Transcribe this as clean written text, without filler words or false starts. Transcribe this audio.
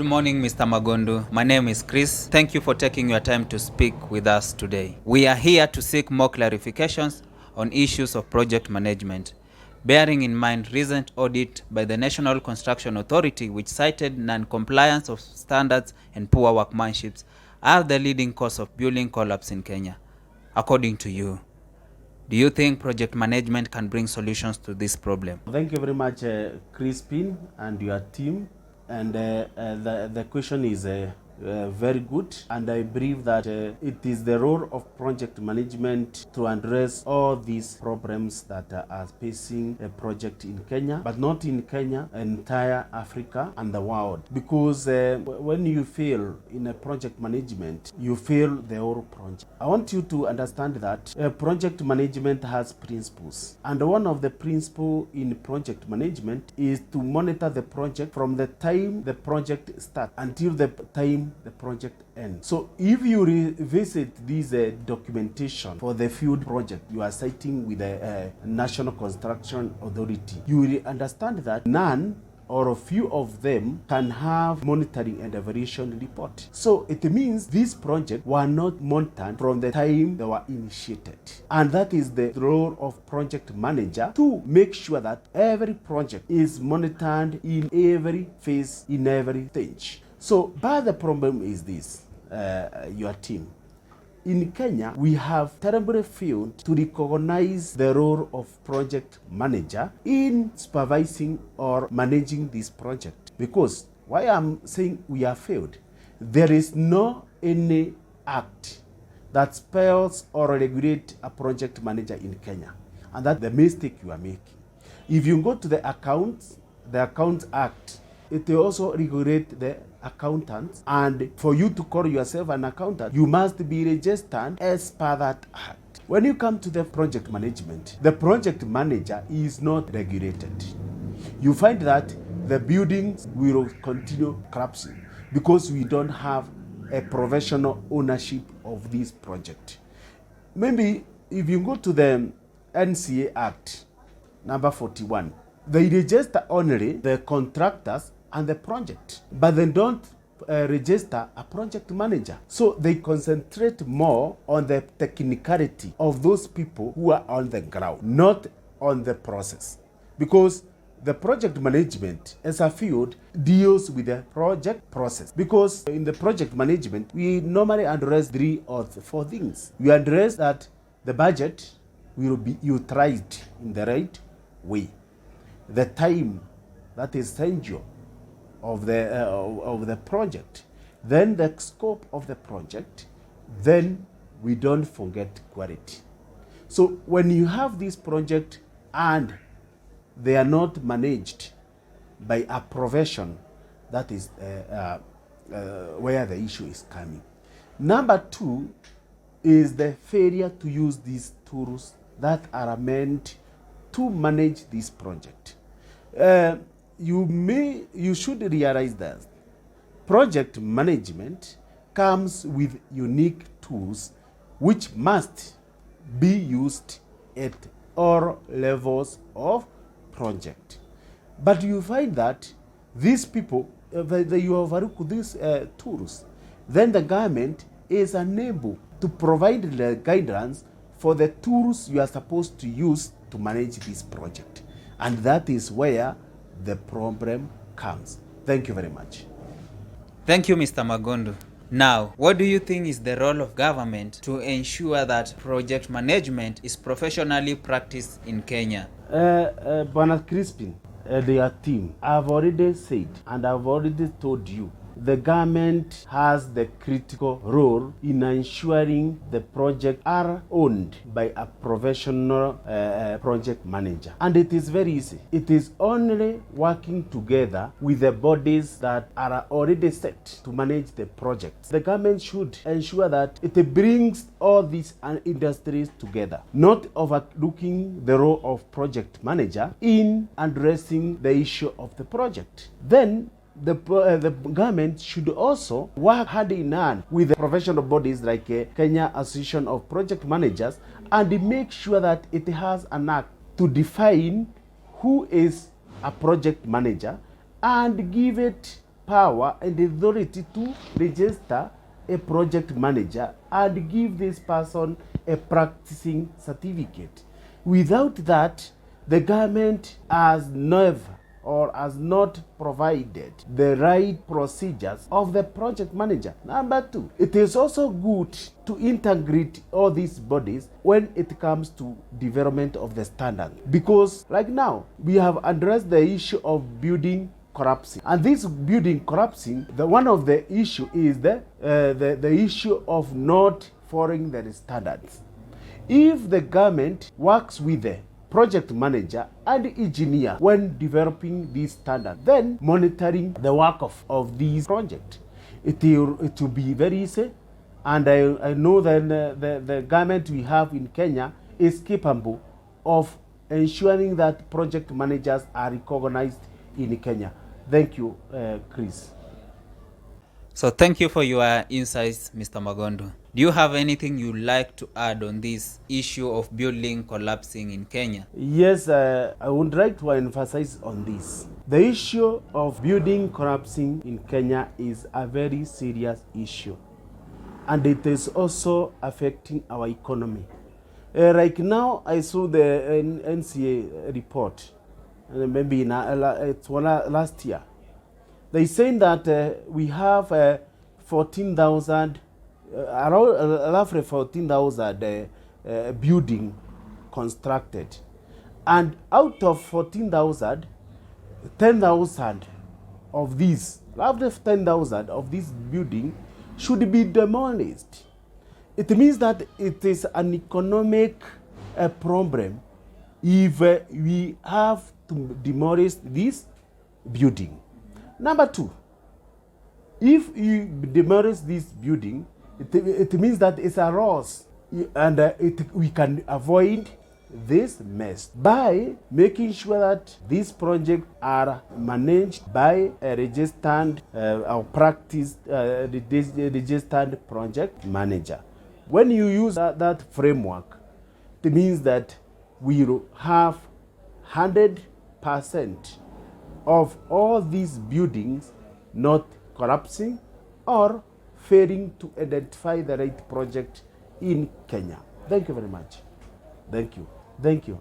Good morning, Mr. Magondu. My name is Chris. Thank you for taking your time to speak with us today. We are here to seek more clarifications on issues of project management, bearing in mind recent audit by the National Construction Authority, which cited non-compliance of standards and poor workmanship are the leading cause of building collapse in Kenya. According to you, do you think project management can bring solutions to this problem? Thank you very much, Crispin and your team. And the question is very good, and I believe that it is the role of project management to address all these problems that are facing a project in Kenya, but not in Kenya, entire Africa and the world. Because when you fail in a project management, you fail the whole project. I want you to understand that project management has principles, and one of the principles in project management is to monitor the project from the time the project starts until the time the project ends. So if you revisit this documentation for the field project you are citing with the National Construction Authority, you will understand that none or a few of them can have monitoring and evaluation report. So it means these projects were not monitored from the time they were initiated. And that is the role of project manager, to make sure that every project is monitored in every phase, in every stage. So, but the problem is this, your team. In Kenya, we have terribly failed to recognize the role of project manager in supervising or managing this project. Because why I'm saying we have failed, there is no any act that spells or regulate a project manager in Kenya. And that's the mistake you are making. If you go to the Accounts Act, it will also regulate the accountants, and for you to call yourself an accountant, you must be registered as per that act. When you come to the project management, the project manager is not regulated. You find that the buildings will continue collapsing because we don't have a professional ownership of this project. Maybe if you go to the NCA Act, number 41, they register only the contractors and the project, but they don't register a project manager. So they concentrate more on the technicality of those people who are on the ground, not on the process. Because the project management as a field deals with the project process. Because in the project management, we normally address 3 or 4 things. We address that the budget will be utilized in the right way. The time that is essential of the project, then the scope of the project, then we don't forget quality. So when you have this project and they are not managed by a profession, that is where the issue is coming. Number 2 is the failure to use these tools that are meant to manage this project. You should realize that project management comes with unique tools which must be used at all levels of project. But you find that these people, you overlook these tools, then the government is unable to provide the guidance for the tools you are supposed to use to manage this project. And that is where the problem comes. Thank you very much. Thank you, Mr. Magondu. Now, what do you think is the role of government to ensure that project management is professionally practiced in Kenya? Bwana Crispin, their team, I've already said and I've already told you, the government has the critical role in ensuring the projects are owned by a professional project manager. And it is very easy. It is only working together with the bodies that are already set to manage the projects. The government should ensure that it brings all these industries together, not overlooking the role of project manager in addressing the issue of the project. Then the government should also work hand in hand with the professional bodies like Kenya Association of Project Managers, and make sure that it has an act to define who is a project manager and give it power and authority to register a project manager and give this person a practicing certificate. Without that, the government has never or has not provided the right procedures of the project manager. Number two, it is also good to integrate all these bodies when it comes to development of the standard. Because like now, we have addressed the issue of building collapsing. And this building collapsing, one of the issue is the issue of not following the standards. If the government works with the project manager and engineer when developing these standards, then monitoring the work of these projects, it will be very easy. And I know that the government we have in Kenya is capable of ensuring that project managers are recognized in Kenya. Thank you, Chris. So thank you for your insights, Mr. Magondu. Do you have anything you'd like to add on this issue of building collapsing in Kenya? Yes, I would like to emphasize on this. The issue of building collapsing in Kenya is a very serious issue, and it is also affecting our economy. Right now, I saw the NCA report, maybe it's last year. They saying that we have 14,000, roughly 14,000 building constructed, and out of 14,000, 10,000 of these, roughly 10,000 of this building should be demolished. It means that it is an economic problem if we have to demolish this building. Number two, if you demolish this building, it means that it's a loss, and we can avoid this mess by making sure that these projects are managed by a registered or practiced registered project manager. When you use that framework, it means that we will have 100% of all these buildings not collapsing or failing to identify the right project in Kenya. Thank you very much. Thank you. Thank you.